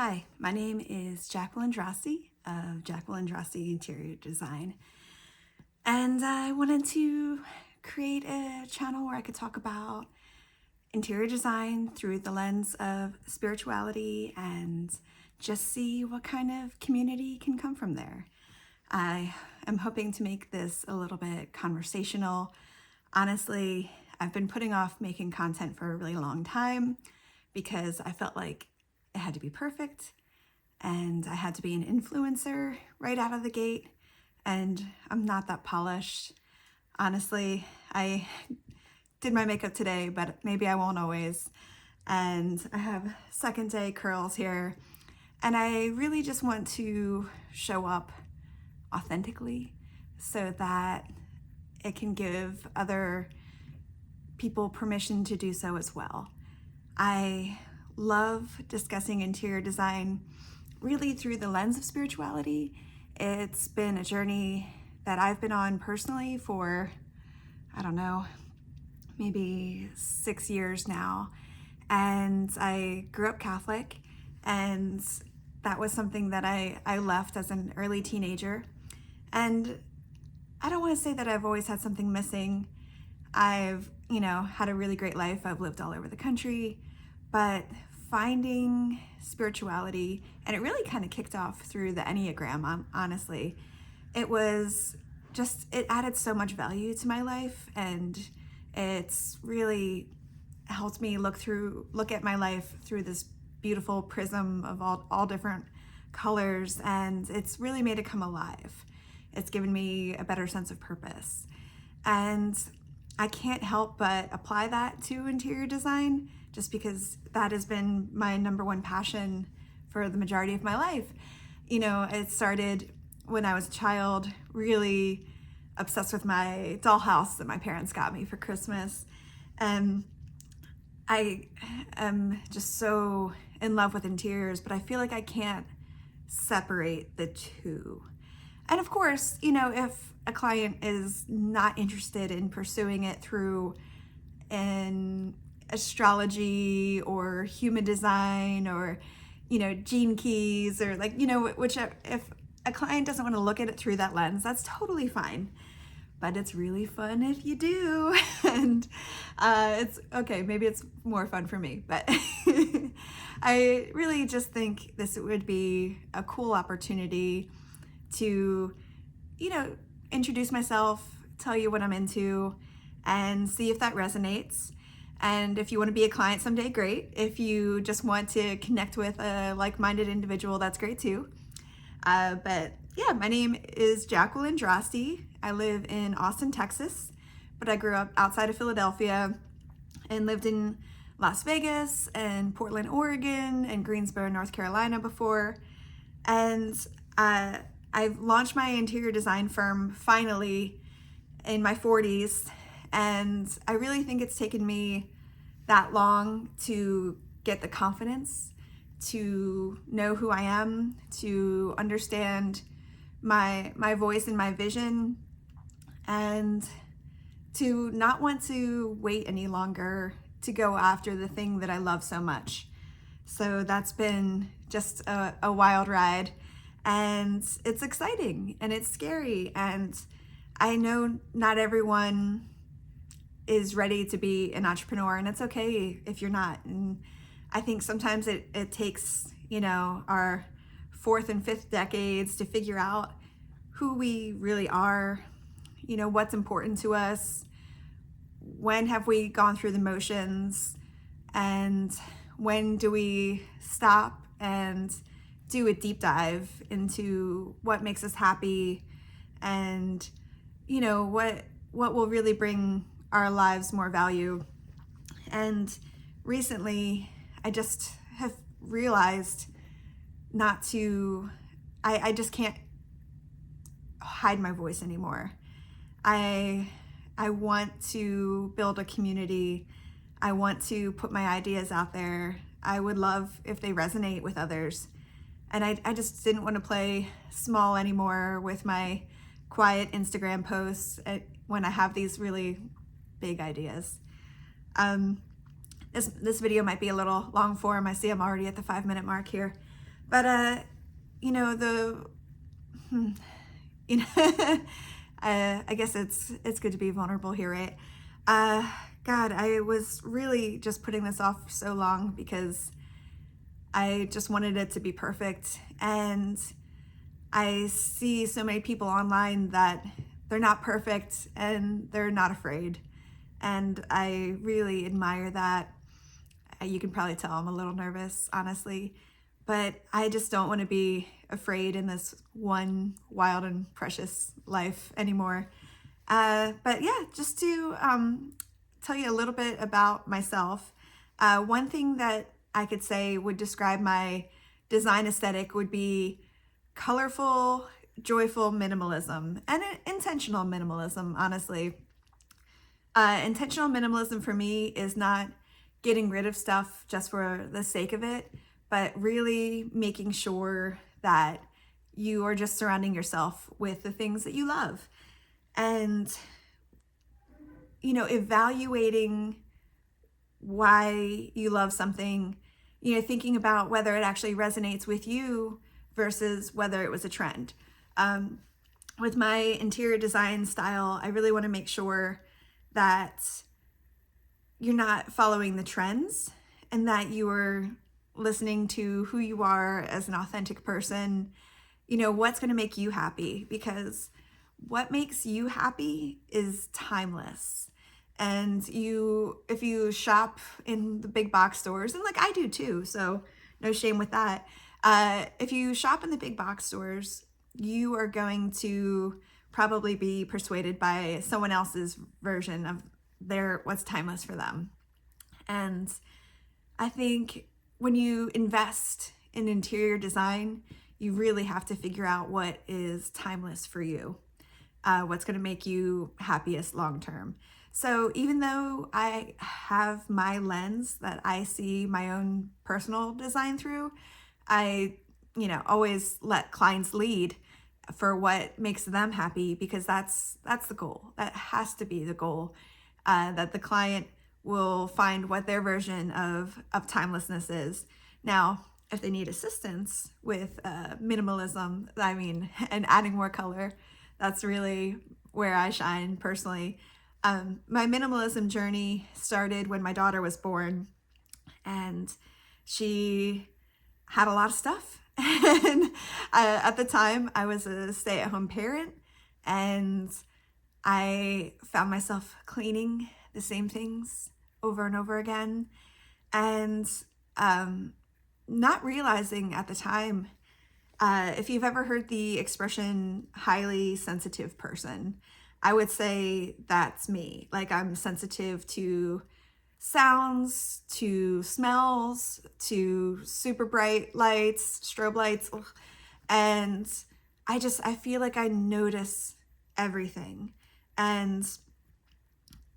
Hi, my name is Jacquelyn Droste of Jacquelyn Droste Interior Design, and I wanted to create a channel where I could talk about interior design through the lens of spirituality and just see what kind of community can come from there. I am hoping to make this a little bit conversational. Honestly, I've been putting off making content for a really long time because I felt like it had to be perfect and I had to be an influencer right out of the gate, and I'm not that polished. Honestly, I did my makeup today, but maybe I won't always. And I have second day curls here, and I really just want to show up authentically so that it can give other people permission to do so as well. I love discussing interior design really through the lens of spirituality. It's been a journey that I've been on personally for, I don't know, maybe 6 years now. And I grew up Catholic, and that was something that I left as an early teenager. And I don't want to say that I've always had something missing. I've, had a really great life. I've lived all over the country, but finding spirituality, and it really kind of kicked off through the Enneagram, honestly. It was just, it added so much value to my life, and it's really helped me look at my life through this beautiful prism of all different colors, and it's really made it come alive. It's given me a better sense of purpose. And I can't help but apply that to interior design just because that has been my number one passion for the majority of my life. It started when I was a child, really obsessed with my dollhouse that my parents got me for Christmas. And I am just so in love with interiors, but I feel like I can't separate the two. And of course, if a client is not interested in pursuing it through an astrology or human design or, gene keys or whichever, if a client doesn't want to look at it through that lens, that's totally fine. But it's really fun if you do. And it's okay, maybe it's more fun for me, but I really just think this would be a cool opportunity to, introduce myself, tell you what I'm into, and see if that resonates. And if you want to be a client someday, great. If you just want to connect with a like-minded individual, that's great too. But yeah, my name is Jacquelyn Droste. I live in Austin, Texas, but I grew up outside of Philadelphia and lived in Las Vegas and Portland, Oregon, and Greensboro, North Carolina before. And I've launched my interior design firm finally in my 40s, and I really think it's taken me that long to get the confidence to know who I am, to understand my voice and my vision, and to not want to wait any longer to go after the thing that I love so much. So that's been just a wild ride, and it's exciting and it's scary, and I know not everyone is ready to be an entrepreneur, and it's okay if you're not. And I think sometimes it takes, our fourth and fifth decades to figure out who we really are, what's important to us, when have we gone through the motions, and when do we stop and do a deep dive into what makes us happy, and what will really bring our lives more value. And recently I just have realized I just can't hide my voice anymore. I want to build a community. I want to put my ideas out there. I would love if they resonate with others. And I just didn't want to play small anymore with my quiet Instagram posts when I have these really big ideas. This video might be a little long form. I see I'm already at the 5-minute mark here. But you know, you know, I guess it's good to be vulnerable here, right? God, I was really just putting this off for so long because I just wanted it to be perfect. And I see so many people online that they're not perfect and they're not afraid. And I really admire that. You can probably tell I'm a little nervous, honestly, but I just don't want to be afraid in this one wild and precious life anymore. But yeah, just to tell you a little bit about myself, one thing that I could say would describe my design aesthetic would be colorful, joyful minimalism and intentional minimalism, honestly. Intentional minimalism for me is not getting rid of stuff just for the sake of it, but really making sure that you are just surrounding yourself with the things that you love. And, you know, evaluating why you love something, you know, thinking about whether it actually resonates with you versus whether it was a trend. With my interior design style, I really want to make sure that you're not following the trends and that you are listening to who you are as an authentic person. You know, what's going to make you happy, because what makes you happy is timeless. And if you shop in the big box stores, and like I do too, so no shame with that. If you shop in the big box stores, you are going to probably be persuaded by someone else's version of what's timeless for them. And I think when you invest in interior design, you really have to figure out what is timeless for you, what's going to make you happiest long term. So even though I have my lens that I see my own personal design through, I, always let clients lead for what makes them happy, because that's the goal. That has to be the goal, that the client will find what their version of timelessness is. Now, if they need assistance with minimalism, and adding more color, that's really where I shine personally. My minimalism journey started when my daughter was born, and she had a lot of stuff. And at the time, I was a stay-at-home parent, and I found myself cleaning the same things over and over again, and not realizing at the time, if you've ever heard the expression highly sensitive person, I would say that's me. Like, I'm sensitive to sounds, to smells, to super bright lights, strobe lights. Ugh. And I feel like I notice everything. And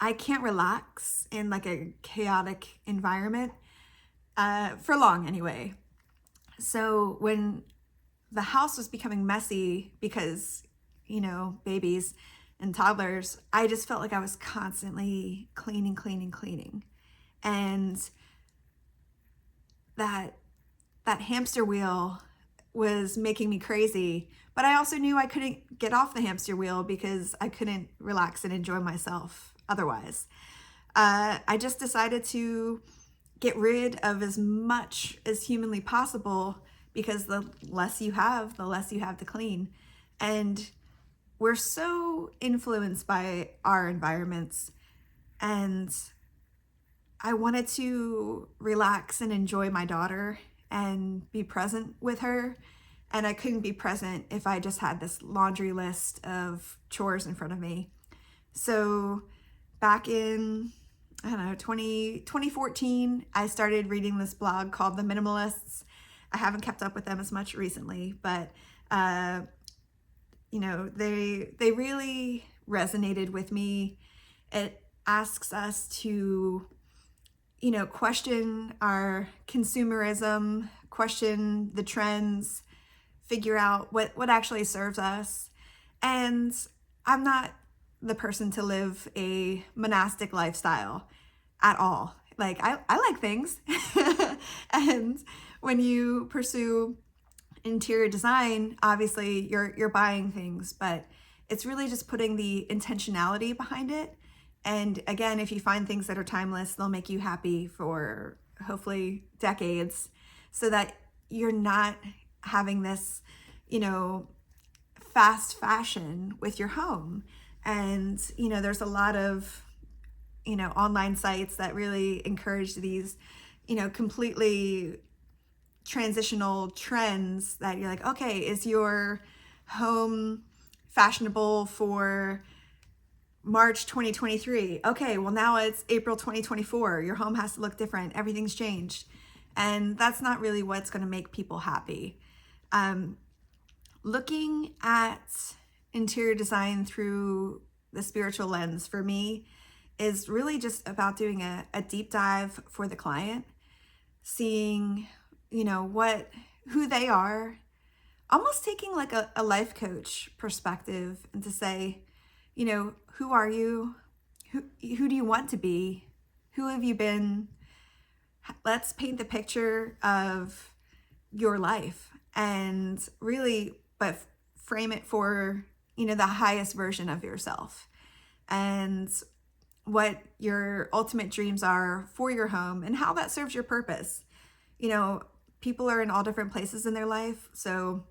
I can't relax in like a chaotic environment, for long anyway. So when the house was becoming messy because, babies and toddlers, I just felt like I was constantly cleaning. And that hamster wheel was making me crazy. But I also knew I couldn't get off the hamster wheel because I couldn't relax and enjoy myself otherwise. I just decided to get rid of as much as humanly possible, because the less you have, the less you have to clean. And we're so influenced by our environments, and I wanted to relax and enjoy my daughter and be present with her. And I couldn't be present if I just had this laundry list of chores in front of me. So back in, 2014, I started reading this blog called The Minimalists. I haven't kept up with them as much recently, but they really resonated with me. It asks us to, question our consumerism, question the trends, figure out what actually serves us. And I'm not the person to live a monastic lifestyle at all. Like, I like things. And when you pursue interior design, obviously you're buying things, but it's really just putting the intentionality behind it. And again, if you find things that are timeless, they'll make you happy for hopefully decades, so that you're not having this, you know, fast fashion with your home. And, you know, there's a lot of, you know, online sites that really encourage these, you know, completely transitional trends that you're like, okay, is your home fashionable for March 2023? Okay, well now it's April 2024. Your home has to look different. Everything's changed. And that's not really what's going to make people happy. Looking at interior design through the spiritual lens for me is really just about doing a deep dive for the client, seeing, you know, who they are, almost taking like a life coach perspective, and to say, you know, who are you? Who do you want to be? Who have you been? Let's paint the picture of your life, and really, but frame it for, you know, the highest version of yourself, and what your ultimate dreams are for your home and how that serves your purpose. You know, people are in all different places in their life, so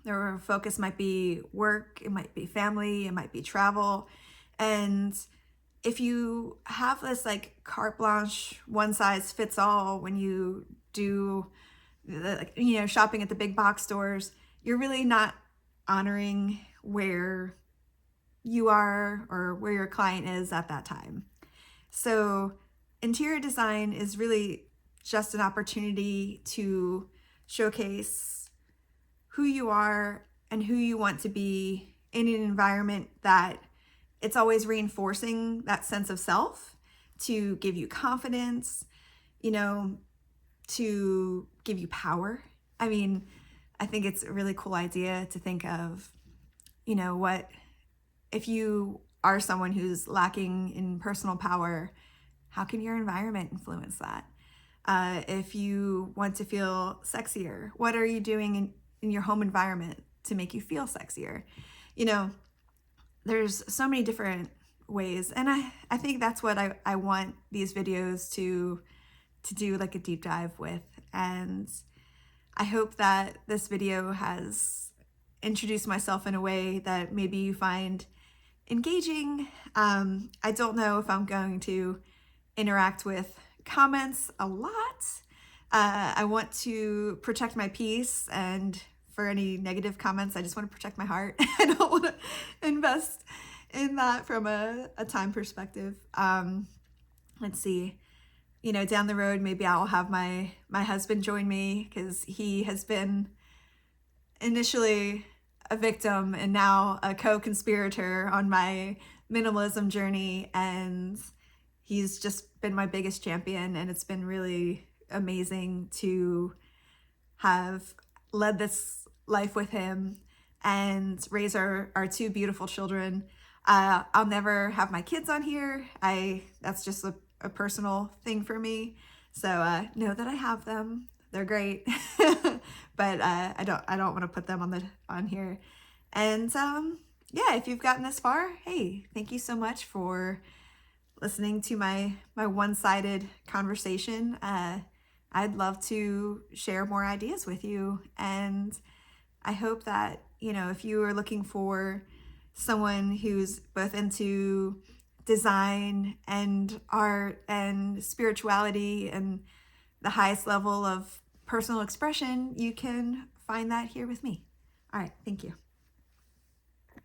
their focus might be work, it might be family, it might be travel. And if you have this like carte blanche, one size fits all when you do, you know, shopping at the big box stores, you're really not honoring where you are or where your client is at that time. So interior design is really just an opportunity to showcase who you are and who you want to be in an environment that it's always reinforcing that sense of self, to give you confidence, you know, to give you power. I mean, I think it's a really cool idea to think of, you know, what if you are someone who's lacking in personal power, how can your environment influence that? If you want to feel sexier, what are you doing in your home environment to make you feel sexier? You know, there's so many different ways. And I think that's what I want these videos to do, like a deep dive with. And I hope that this video has introduced myself in a way that maybe you find engaging. I don't know if I'm going to interact with comments a lot. I want to protect my peace, and for any negative comments, I just want to protect my heart. I don't want to invest in that from a time perspective. Let's see, you know, down the road, maybe I'll have my husband join me, because he has been initially a victim and now a co-conspirator on my minimalism journey, and he's just been my biggest champion, and it's been really amazing to have led this life with him and raise our two beautiful children. I'll never have my kids on here. That's just a personal thing for me. So know that I have them. They're great. But I don't want to put them on here. And yeah, if you've gotten this far, hey, thank you so much for listening to my one-sided conversation. I'd love to share more ideas with you, and I hope that, you know, if you are looking for someone who's both into design and art and spirituality and the highest level of personal expression, you can find that here with me. All right, thank you.